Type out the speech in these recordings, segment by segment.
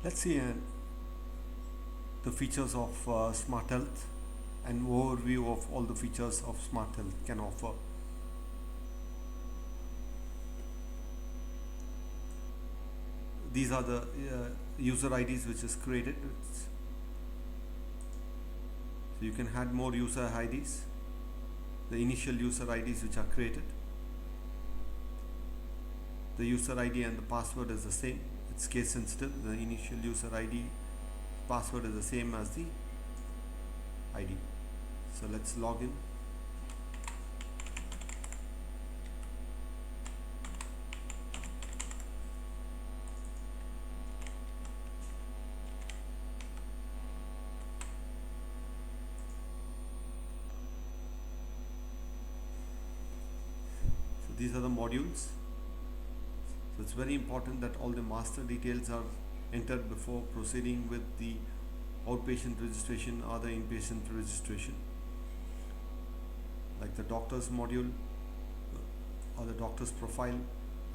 Let's see the features of SmartHealth and overview of all the features of SmartHealth can offer. These are the user IDs which is created. So you can add more user IDs, the initial user IDs which are created. The user ID and the password is the same. It's case sensitive. The initial user ID password is the same as the ID. So let's log in. So these are the modules. So it's very important that all the master details are entered before proceeding with the outpatient registration or the inpatient registration. Like the doctor's module or the doctor's profile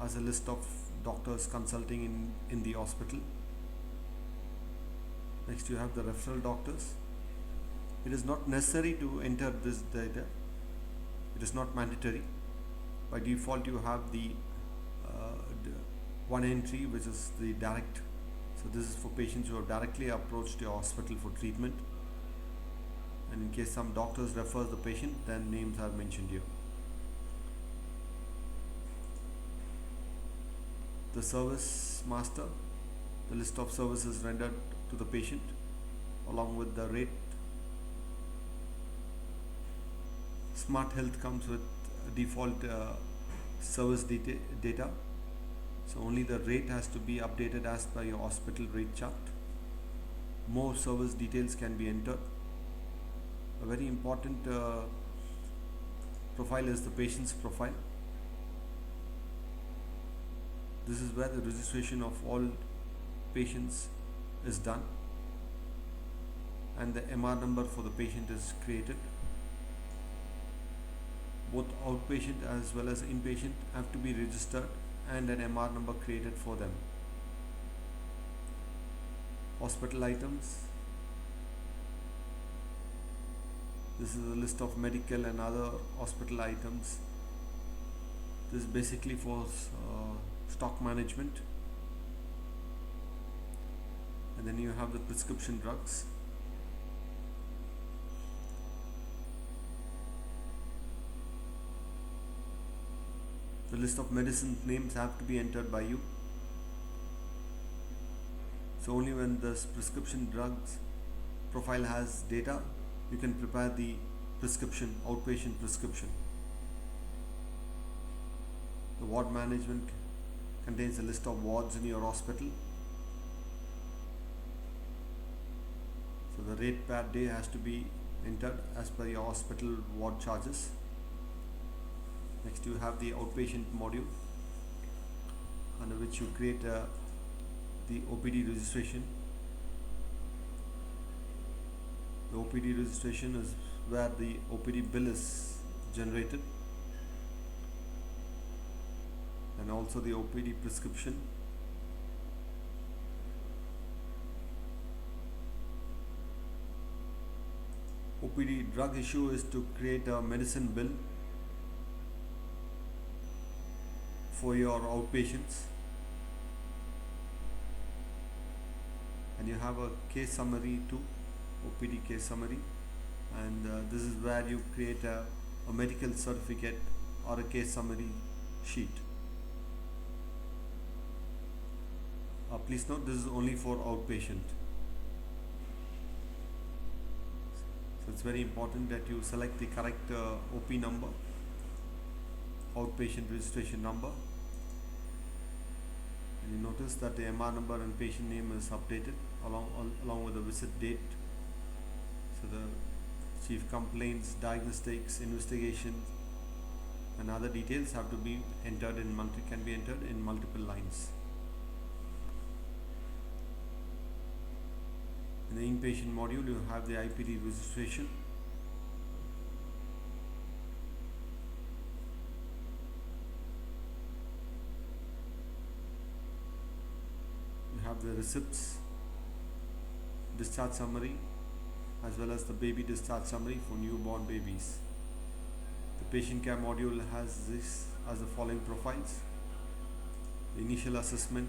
has a list of doctors consulting in the hospital. Next you have the referral doctors. It is not necessary to enter this data. It is not mandatory. By default you have the one entry which is the direct. So this is for patients who have directly approached your hospital for treatment, and in case some doctors refers the patient, then names are mentioned here. The service master, the list of services rendered to the patient along with the rate. SmartHealth comes with default service data. So only the rate has to be updated as per your hospital rate chart. More service details can be entered. A very important profile is the patient's profile. This is where the registration of all patients is done, and the MR number for the patient is created. Both outpatient as well as inpatient have to be registered and an MR number created for them. Hospital items. This is a list of medical and other hospital items. This is basically for stock management. And then you have the prescription drugs. The list of medicine names have to be entered by you. So only when this prescription drugs profile has data, you can prepare the prescription, outpatient prescription. The ward management contains a list of wards in your hospital. So the rate per day has to be entered as per your hospital ward charges. Next you have the outpatient module, under which you create the OPD registration. The OPD registration is where the OPD bill is generated, and also the OPD prescription. OPD drug issue is to create a medicine bill for your outpatients, and you have a case summary too, OPD case summary, and this is where you create a medical certificate or a case summary sheet. Please note this is only for outpatient. So it's very important that you select the correct OP number, outpatient registration number. And you notice that the MR number and patient name is updated along with the visit date. So the chief complaints, diagnostics, investigation, and other details have to be entered in multiple lines. In the inpatient module, you have the IPD registration. You have the receipts discharge summary as well as the baby discharge summary for newborn babies. The patient care module has this as the following profiles: the initial assessment,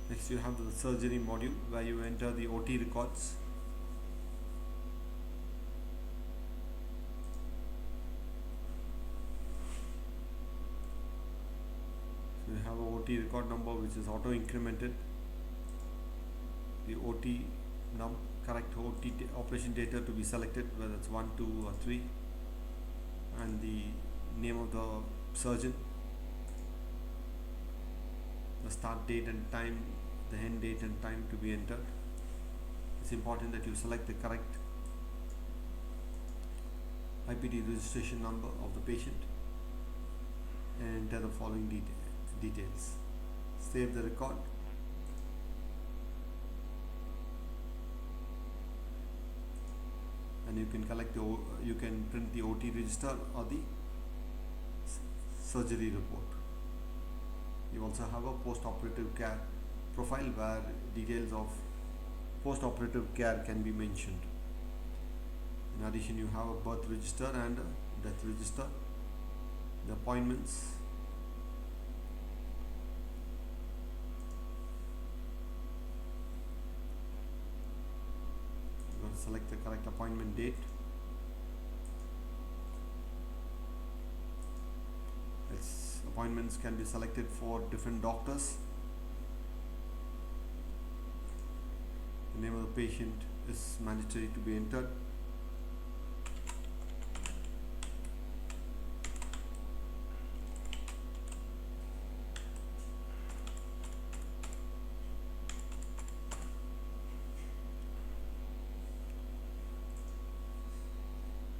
next you have the surgery module where you enter the OT records. So you have a OT record number which is auto incremented. The OT correct OT operation data to be selected, whether it's 1, 2 or 3, and the name of the surgeon, the start date and time, the end date and time to be entered. It's important that you select the correct IPD registration number of the patient and enter the following details. Save the record. And you can you can print the OT register or the surgery report. You also have a post-operative care profile where details of post-operative care can be mentioned. In addition, you have a birth register and a death register, the appointments, you got to select the correct appointment date. Appointments can be selected for different doctors. The name of the patient is mandatory to be entered.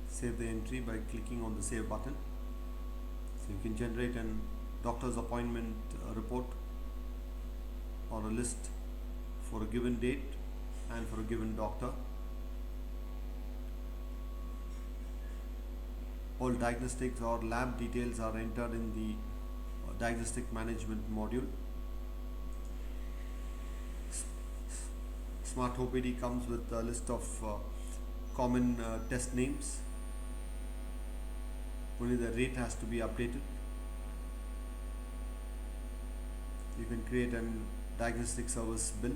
Save the entry by clicking on the save button. So you can generate a doctor's appointment report or a list for a given date and for a given doctor. All diagnostics or lab details are entered in the diagnostic management module. Smart OPD comes with a list of common test names. Only the rate has to be updated. You can create a diagnostic service bill.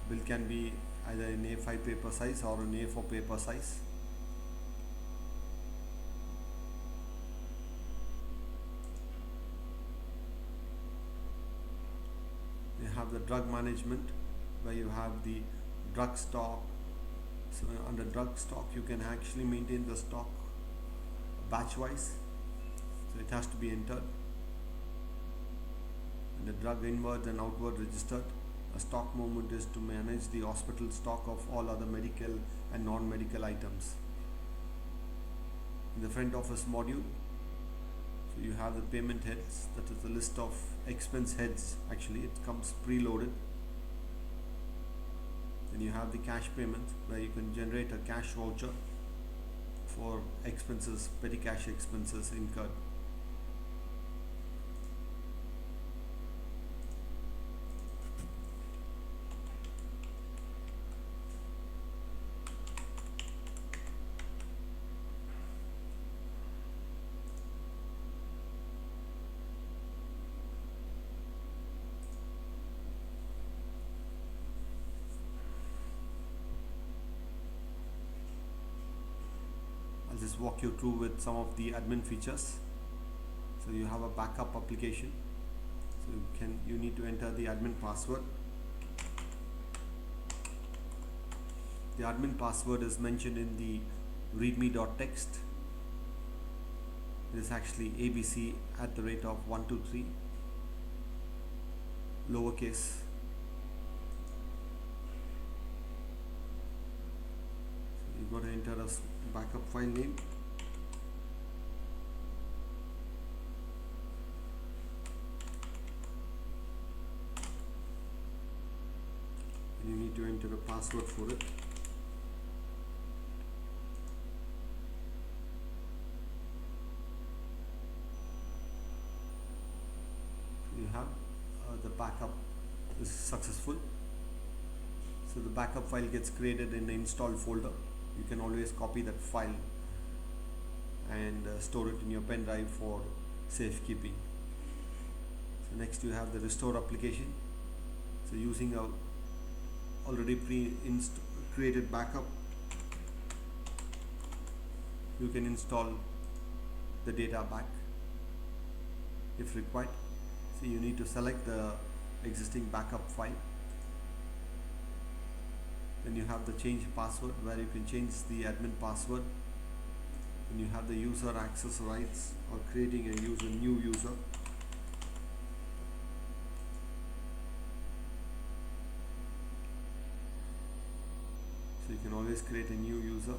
Bill can be either in A5 paper size or an A4 paper size. You have the drug management where you have the drug stock. So under drug stock you can actually maintain the stock batch wise, so it has to be entered. And the drug inward and outward registered. A stock movement is to manage the hospital stock of all other medical and non-medical items. In the front office module, so you have the payment heads, that is the list of expense heads. Actually it comes preloaded. Then you have the cash payment where you can generate a cash voucher for expenses, petty cash expenses incurred. Just walk you through with some of the admin features. So you have a backup application, so you need to enter the admin password. The admin password is mentioned in the readme.txt. It is actually abc@123 lowercase. So you got to enter a backup file name. enter a password for it. You have the backup is successful. So the backup file gets created in the installed folder. You can always copy that file and store it in your pen drive for safekeeping. So next you have the restore application. So using a already created backup, you can install the data back if required. So you need to select the existing backup file. Then you have the change password, where you can change the admin password. Then you have the user access rights, or creating a new user. So you can always create a new user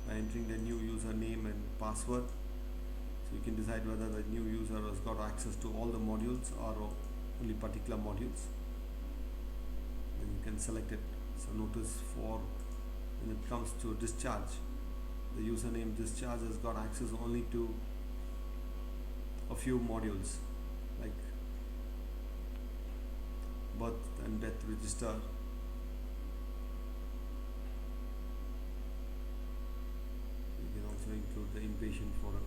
by entering the new user name and password. So you can decide whether the new user has got access to all the modules or only particular modules. Then you can select it. So notice for when it comes to discharge, the username discharge has got access only to a few modules like birth and death register, you can also include the inpatient forum.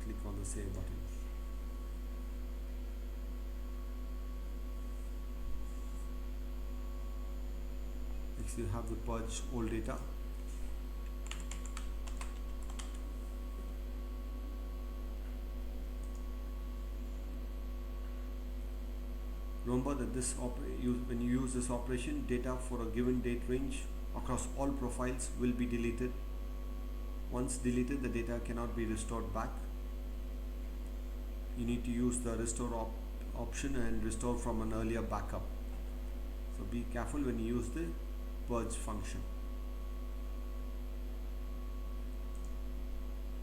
Click on the save button. Next you have the purge old data. Remember that when you use this operation, data for a given date range across all profiles will be deleted. Once deleted, the data cannot be restored back. You need to use the restore option and restore from an earlier backup. So be careful when you use the purge function.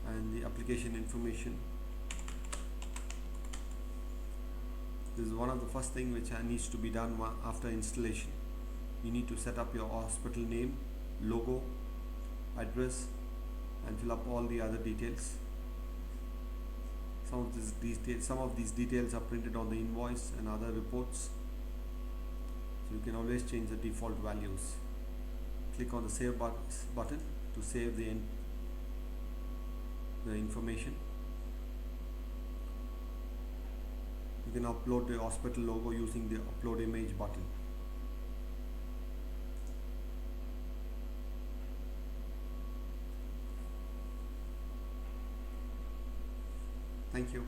And the application information. This is one of the first thing which needs to be done after installation. You need to set up your hospital name, logo, address, and fill up all the other details. Some of these details are printed on the invoice and other reports. So you can always change the default values. Click on the save button to save the information. You can upload the hospital logo using the upload image button. Thank you.